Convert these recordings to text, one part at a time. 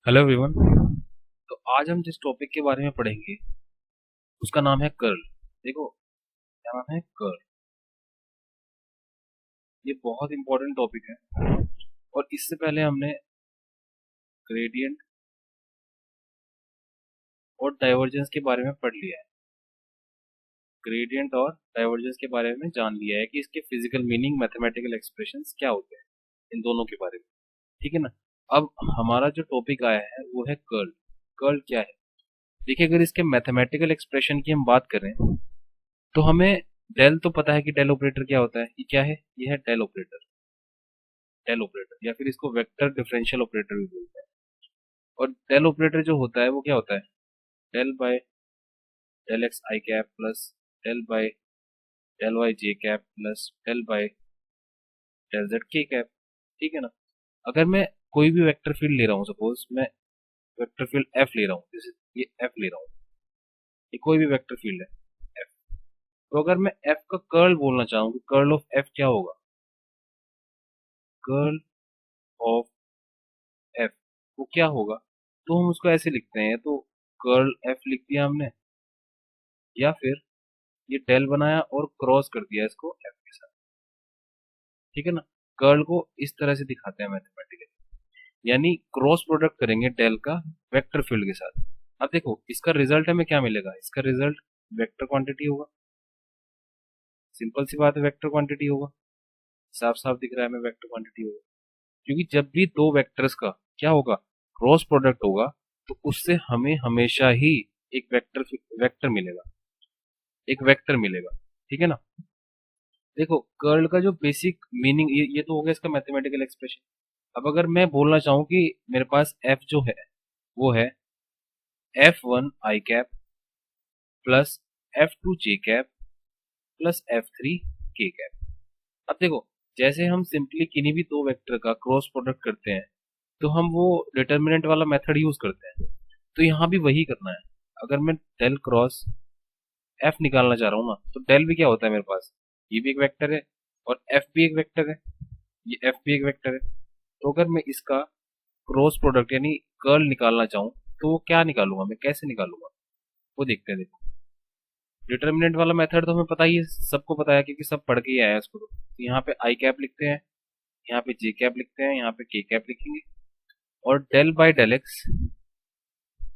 Hello everyone. तो आज हम जिस टॉपिक के बारे में पढ़ेंगे उसका नाम है कर्ल। देखो, क्या नाम है? कर्ल। ये बहुत इंपॉर्टेंट टॉपिक है और इससे पहले हमने ग्रेडियंट और डाइवर्जेंस के बारे में पढ़ लिया है। ग्रेडियंट और डाइवर्जेंस के बारे में जान लिया है कि इसके फिजिकल मीनिंग, मैथमेटिकल एक्सप्रेशंस क्या होते हैं, इन दोनों के बारे में। ठीक है ना? अब हमारा जो टॉपिक आया है वो है कर्ल। कर्ल क्या है? देखिए, अगर इसके मैथमेटिकल एक्सप्रेशन की हम बात करें तो हमें डेल तो पता है कि डेल ऑपरेटर क्या होता है। ये क्या है? ये है डेल ऑपरेटर। डेल ऑपरेटर या फिर इसको वेक्टर डिफरेंशियल ऑपरेटर भी बोलते हैं। और डेल ऑपरेटर जो होता है वो क्या होता है? Del by del x i cap plus del by del y j cap plus del by del z k cap. ठीक है ना? अगर मैं कोई भी वेक्टर फील्ड ले रहा हूँ, सपोज मैं वेक्टर फील्ड एफ ले रहा हूँ, जैसे ये एफ ले रहा हूँ, ये कोई भी वेक्टर फील्ड है एफ। तो अगर मैं एफ का कर्ल बोलना चाहूँ, कर्ल ऑफ एफ क्या होगा? कर्ल ऑफ एफ वो क्या होगा? तो हम उसको ऐसे लिखते हैं, तो कर्ल एफ लिख दिया हमने, या फिर ये डेल बनाया और क्रॉस कर दिया इसको एफ के साथ। ठीक है ना? कर्ल को इस तरह से दिखाते हैं मैथमेटिकली, यानी क्रॉस प्रोडक्ट करेंगे डेल का वेक्टर फील्ड के साथ। अब देखो, इसका रिजल्ट हमें क्या मिलेगा? इसका रिजल्ट वेक्टर क्वांटिटी होगा। सिंपल सी बात है, वेक्टर क्वांटिटी होगा। साफ साफ दिख रहा है हमें, वेक्टर क्वांटिटी होगा। क्योंकि जब भी दो वेक्टर्स का क्या होगा, क्रॉस प्रोडक्ट होगा, तो उससे हमें हमेशा ही एक वेक्टर वेक्टर मिलेगा, एक वेक्टर मिलेगा। ठीक है ना? देखो, कर्ल का जो बेसिक मीनिंग, ये तो हो गया इसका मैथमेटिकल एक्सप्रेशन। अब अगर मैं बोलना चाहूँ कि मेरे पास एफ जो है वो है F1 i cap plus F2 J cap plus F3 के कैप। अब देखो, जैसे हम सिंपली किन्हीं भी दो वेक्टर का क्रॉस प्रोडक्ट करते हैं तो हम वो डिटर्मिनेंट वाला मेथड यूज करते हैं। तो यहाँ भी वही करना है। अगर मैं डेल क्रॉस एफ निकालना चाह रहा हूँ ना, तो डेल भी क्या होता है मेरे पास? ये भी एक वेक्टर है और एफ भी एक वेक्टर है, ये एफ भी एक वेक्टर है। तो अगर मैं इसका क्रॉस प्रोडक्ट यानी कर्ल निकालना चाहूँ, तो वो क्या निकालूंगा, मैं कैसे निकालूंगा? वो देखते हैं। देखो, डिटर्मिनेंट वाला मेथड तो हमें पता ही है, सबको पता है क्योंकि सब पढ़ के ही आया है इसको। तो यहाँ पे आई कैप लिखते हैं, यहाँ पे जे कैप लिखते हैं, यहाँ पे के कैप लिखेंगे। और del by del x,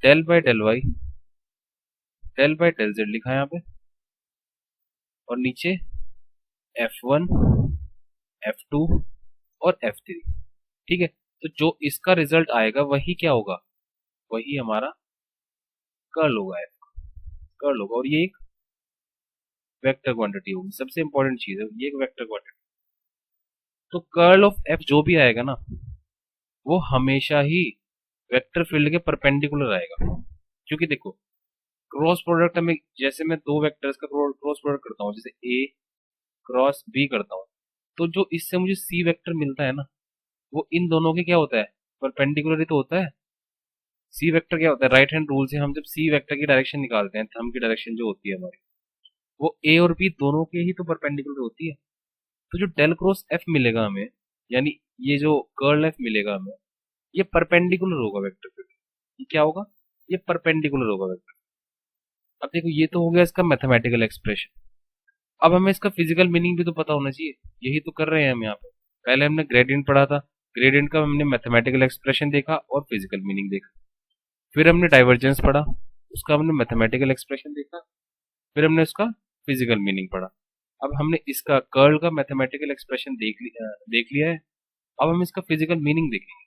del by del y, del by del z लिखा है यहाँ पे। और नीचे F1, F2 और F3। ठीक है? तो जो इसका रिजल्ट आएगा वही क्या होगा? वही हमारा कर्ल होगा, F कर्ल होगा। और ये एक वेक्टर क्वांटिटी होगी, सबसे इंपॉर्टेंट चीज है, ये एक वेक्टर क्वांटिटी। तो कर्ल ऑफ एफ जो भी आएगा ना, वो हमेशा ही वेक्टर फील्ड के परपेंडिकुलर आएगा। क्योंकि देखो, क्रॉस प्रोडक्ट में जैसे मैं दो वेक्टर्स का क्रॉस प्रोडक्ट करता हूँ, जैसे ए क्रॉस बी करता हूँ, तो जो इससे मुझे सी वेक्टर मिलता है ना, वो इन दोनों के क्या होता है? परपेंडिकुलर ही तो होता है। सी वेक्टर क्या होता है? राइट हैंड रूल से हम जब सी वेक्टर की डायरेक्शन निकालते हैं, थंब की डायरेक्शन जो होती है हमारी, वो ए और बी दोनों के ही तो परपेंडिकुलर होती है। तो जो डेल क्रॉस एफ मिलेगा हमें, यानी ये जो कर्ल एफ मिलेगा हमें, ये परपेंडिकुलर होगा वेक्टर पे। ये क्या होगा? ये परपेंडिकुलर होगा वेक्टर। अब देखो, ये तो हो गया इसका मैथमेटिकल एक्सप्रेशन। अब हमें इसका फिजिकल मीनिंग भी तो पता होना चाहिए। यही तो कर रहे हैं हम यहाँ पे। पहले हमने ग्रेडियंट पढ़ा था, ग्रेडियंट का हमने मैथमेटिकल एक्सप्रेशन देखा और फिजिकल मीनिंग देखा। फिर हमने डाइवर्जेंस पढ़ा, उसका हमने मैथमेटिकल एक्सप्रेशन देखा। फिर हमने उसका फिजिकल मीनिंग पढ़ा। अब हमने इसका कर्ल का मैथमेटिकल एक्सप्रेशन देख लिया है। अब हम इसका फिजिकल मीनिंग देखेंगे।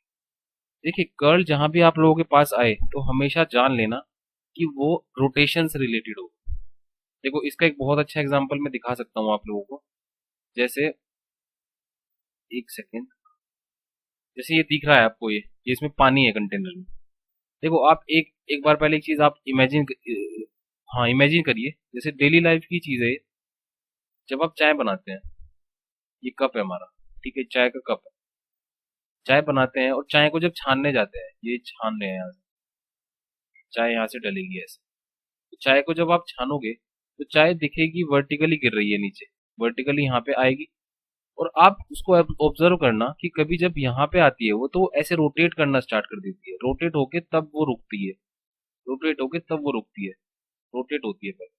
देखिए, कर्ल जहां भी आप लोगों के पास आए तो हमेशा जान लेना कि वो रोटेशन से रिलेटेड हो। देखो, इसका एक बहुत अच्छा एग्जांपल मैं दिखा सकता हूँ आप लोगों को। जैसे, एक सेकेंड, जैसे ये दिख रहा है आपको, ये इसमें पानी है कंटेनर में। देखो, आप एक एक बार पहले एक चीज आप इमेजिन, हाँ इमेजिन करिए, जैसे डेली लाइफ की चीज है। जब आप चाय बनाते हैं, ये कप है हमारा, ठीक है, चाय का कप है। चाय बनाते हैं और चाय को जब छानने जाते हैं, ये छान रहे हैं यहाँ से, चाय यहाँ से डलेगी ऐसे। तो चाय को जब आप छानोगे तो चाय दिखेगी वर्टिकली गिर रही है नीचे, वर्टिकली यहाँ पे आएगी। और आप उसको ऑब्जर्व करना कि कभी जब यहाँ पे आती है वो तो ऐसे रोटेट करना स्टार्ट कर देती है, रोटेट होके तब वो रुकती है, रोटेट होके तब वो रुकती है, रोटेट होती है पहले।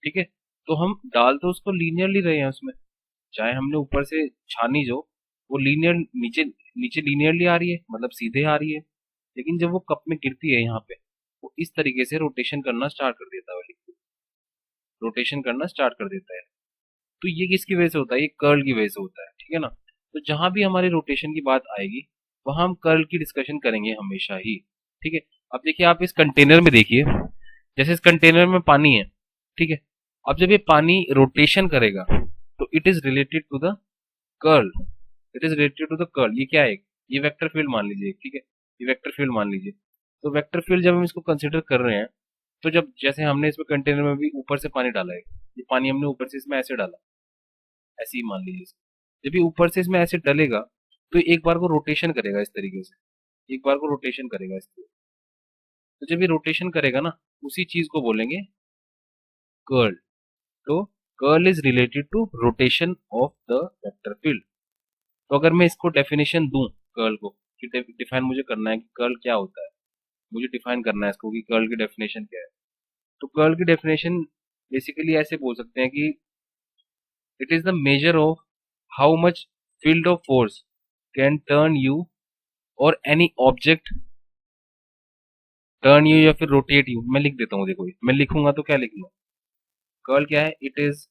ठीक है, तो हम डाल तो उसको लीनियरली रहे हैं उसमें, चाहे हमने ऊपर से छानी जो, वो लीनियर नीचे नीचे लीनियरली आ रही है, मतलब सीधे आ रही है, लेकिन जब वो कप में गिरती है यहाँ पे, वो इस तरीके से रोटेशन करना स्टार्ट कर देता है, लिक्विड रोटेशन करना स्टार्ट कर देता है। तो ये किसकी वजह से होता है, ये कर्ल की वजह से होता है, ठीक है ना। तो जहां भी हमारी रोटेशन की बात आएगी वहां हम कर्ल की डिस्कशन करेंगे हमेशा ही। ठीक है, अब देखिए आप इस कंटेनर में देखिए, जैसे इस कंटेनर में पानी है, ठीक है, अब जब ये पानी रोटेशन करेगा तो it is related to the curl, it is related to the curl. ये क्या है, ये वेक्टर फील्ड मान लीजिए, ठीक है, ये वेक्टर फील्ड मान लीजिए। तो वेक्टर फील्ड जब हम इसको कंसिडर कर रहे हैं, तो जब जैसे हमने इसमें कंटेनर में भी ऊपर से पानी डाला है, ये पानी हमने ऊपर से इसमें ऐसे डाला, ऐसे ही मान लीजिए इसको। जब ये ऊपर से इसमें ऐसे डलेगा तो एक बार को रोटेशन करेगा इस तरीके से, एक बार को रोटेशन करेगा इस तरीके। तो जब ये रोटेशन करेगा ना, उसी चीज को बोलेंगे कर्ल। तो curl is related to rotation of the vector field. तो अगर मैं इसको डेफिनेशन दूं कर्ल को, कि डिफाइन मुझे करना है कि कर्ल क्या होता है, मुझे डिफाइन करना है इसको कि कर्ल की डेफिनेशन क्या है। तो कर्ल की डेफिनेशन बेसिकली ऐसे बोल सकते हैं कि it is the measure of how much field of force can turn you और एनी ऑब्जेक्ट, टर्न यू या फिर रोटेट यू। मैं लिख देता हूँ, देखो मैं लिखूंगा तो क्या लिखूंगा, कर्ल क्या है, it is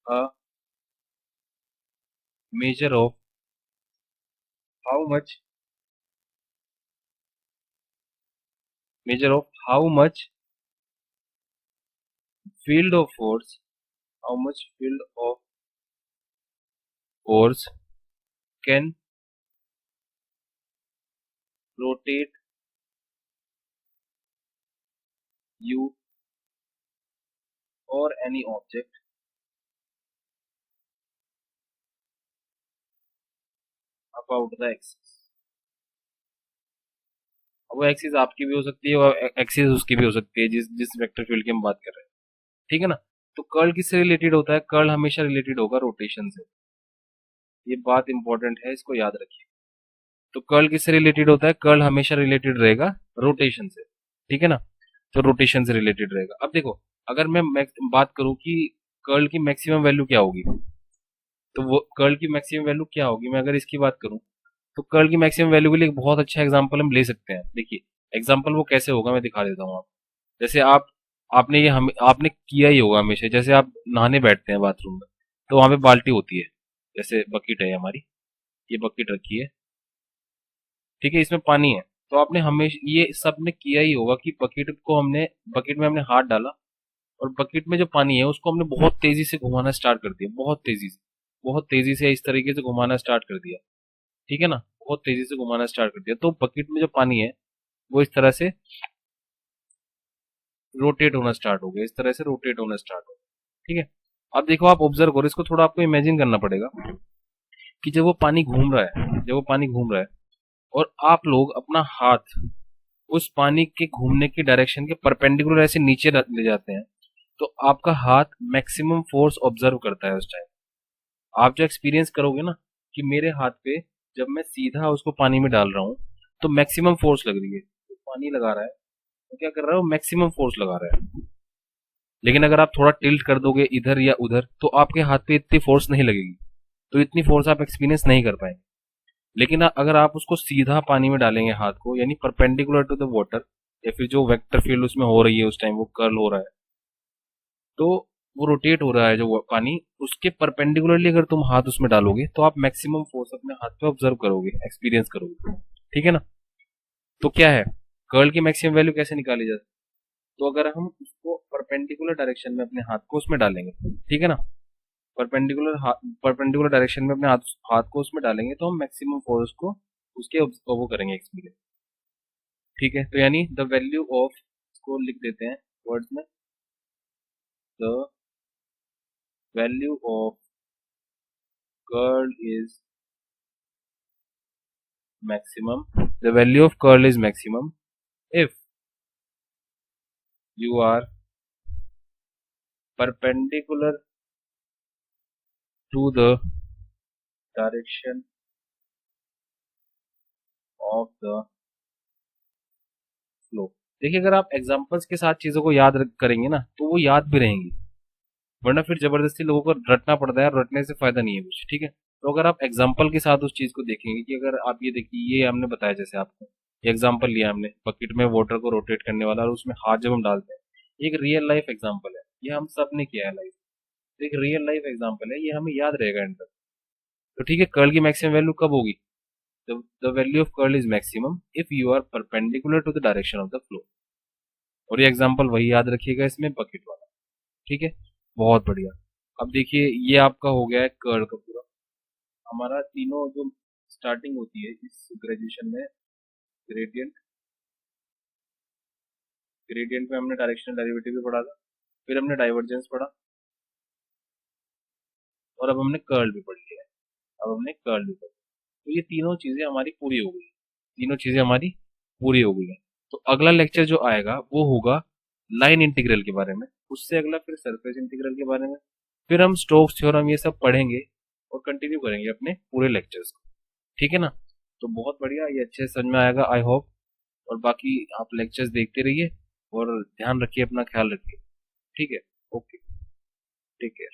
a measure of how much, measure of how much field of force, how much field of force can rotate you or any object about the axis। अब वो एक्सिस आपकी भी हो सकती है और एक्सिस उसकी भी हो सकती है, जिस जिस वेक्टर फील्ड की हम बात कर रहे हैं, ठीक है ना। तो कर्ल किससे रिलेटेड होता है, कर्ल हमेशा रिलेटेड होगा रोटेशन से। ये बात इंपॉर्टेंट है, इसको याद रखिए। तो कर्ल किससे रिलेटेड होता है, कर्ल हमेशा रिलेटेड रहेगा रोटेशन से, ठीक है ना। तो रोटेशन से रिलेटेड रहेगा। अब देखो, अगर मैं बात करूं कि कर्ल की मैक्सिमम वैल्यू क्या होगी, तो वो कर्ल की मैक्सिमम वैल्यू क्या होगी, मैं अगर इसकी बात करूं, तो कर्ल की मैक्सिमम वैल्यू के लिए एक बहुत अच्छा एग्जांपल हम ले सकते हैं। देखिए एग्जांपल वो कैसे होगा, मैं दिखा देता हूँ आप। जैसे आपने ये हम आपने किया ही होगा हमेशा, जैसे आप नहाने बैठते हैं बाथरूम में, तो वहां पे बाल्टी होती है, जैसे बकेट है हमारी, ये बकेट रखी है, ठीक है, इसमें पानी है। तो आपने हमेशा ये सब ने किया ही होगा कि बकेट में हमने हाथ डाला, और बकेट में जो पानी है उसको हमने बहुत तेजी से घुमाना स्टार्ट कर दिया, बहुत तेजी से, बहुत तेजी से इस तरीके से घुमाना स्टार्ट कर दिया, ठीक है ना, बहुत तेजी से घुमाना स्टार्ट कर दिया। तो बकेट में जो पानी है वो इस तरह से रोटेट होना स्टार्ट हो गया, इस तरह से रोटेट होना स्टार्ट हो गया, ठीक है। अब देखो आप ऑब्जर्व करो, इसको थोड़ा आपको इमेजिन करना पड़ेगा कि जब वो पानी घूम रहा है, जब वो पानी घूम रहा है और आप लोग अपना हाथ उस पानी के घूमने की डायरेक्शन के परपेंडिकुलर ऐसे नीचे ले जाते हैं, तो आपका हाथ मैक्सिमम फोर्स ऑब्जर्व करता है उस टाइम। आप जो एक्सपीरियंस करोगे ना, कि मेरे हाथ पे जब मैं सीधा उसको पानी में डाल रहा हूँ तो मैक्सिमम फोर्स लग रही है, तो पानी लगा रहा है, तो क्या कर रहा है, वो मैक्सिमम फोर्स लगा रहा है। लेकिन अगर आप थोड़ा टिल्ट कर दोगे इधर या उधर तो आपके हाथ पे इतनी फोर्स नहीं लगेगी, तो इतनी फोर्स आप एक्सपीरियंस नहीं कर पाएंगे। लेकिन अगर आप उसको सीधा पानी में डालेंगे हाथ को, यानी परपेंडिकुलर टू द वाटर, या फिर जो वेक्टर फील्ड उसमें हो रही है उस टाइम वो कर्ल हो रहा है, तो वो रोटेट हो रहा है जो पानी, उसके परपेंडिकुलरली अगर तुम हाथ उसमें डालोगे तो आप मैक्सिमम फोर्स अपने हाथ पे ऑब्जर्व करोगे, एक्सपीरियंस करोगे, ठीक है ना। तो क्या है, कर्ल की मैक्सिमम वैल्यू कैसे निकाली जाती है, तो अगर हम उसको परपेंडिकुलर डायरेक्शन में अपने हाथ को उसमें डालेंगे, ठीक है ना, परपेंडिकुलर डायरेक्शन में अपने हाथ हाथ को उसमें डालेंगे तो हम मैक्सिमम फोर्स को उसके वो करेंगे एक्सपीरियंस, ठीक है। तो यानी द वैल्यू ऑफ, को लिख देते हैं वर्ड्स में, the value of curl is maximum, the value of curl is maximum if you are perpendicular to the direction of the flow. देखिए अगर आप एग्जांपल्स के साथ चीजों को याद करेंगे ना तो वो याद भी रहेंगी, वरना फिर जबरदस्ती लोगों को रटना पड़ता है और रटने से फायदा नहीं है कुछ, ठीक है। तो अगर आप एग्जाम्पल के साथ उस चीज को देखेंगे कि अगर आप ये देखिए, ये हमने बताया जैसे आपको एग्जाम्पल लिया हमने बकेट में वाटर को रोटेट करने वाला और उसमें हाथ जब हम डालते हैं, एक रियल लाइफ एग्जाम्पल है, ये हम सब ने किया है लाइफ। तो एक रियल लाइफ एग्जाम्पल है, ये हमें याद रहेगा एंड तक। तो ठीक है, कर्ल की मैक्सिमम वैल्यू कब होगी? The value of curl is maximum if you are perpendicular to the direction of the flow. और ये एग्जाम्पल वही याद रखिएगा इसमें, बकेट वाला। ठीक है, बहुत बढ़िया। अब देखिए ये आपका हो गया है कर्ल का पूरा। हमारा तीनों जो स्टार्टिंग होती है इस ग्रेजुएशन में, ग्रेडियंट, ग्रेडियंट में हमने डायरेक्शनल डेरिवेटिव भी पढ़ा था, फिर हमने डाइवर्जेंस पढ़ा, और अब हमने कर्ल भी पढ़ लिया है। अब हमने कर्ल भी पढ़ा, तो ये तीनों चीजें हमारी पूरी हो गई, तीनों चीजें हमारी पूरी हो गई हैं। तो अगला लेक्चर जो आएगा वो होगा लाइन इंटीग्रल के बारे में, उससे अगला फिर सरफेस इंटीग्रल के बारे में, फिर हम स्टोक्स थ्योरम ये सब पढ़ेंगे और कंटिन्यू करेंगे अपने पूरे लेक्चर्स को। ठीक है ना? तो बहुत बढ़िया, ये अच्छे से समझ में आएगा आई होप। और बाकी आप लेक्चर्स देखते रहिए और ध्यान रखिए, अपना ख्याल रखिए। ठीक है, ओके, टेक केयर।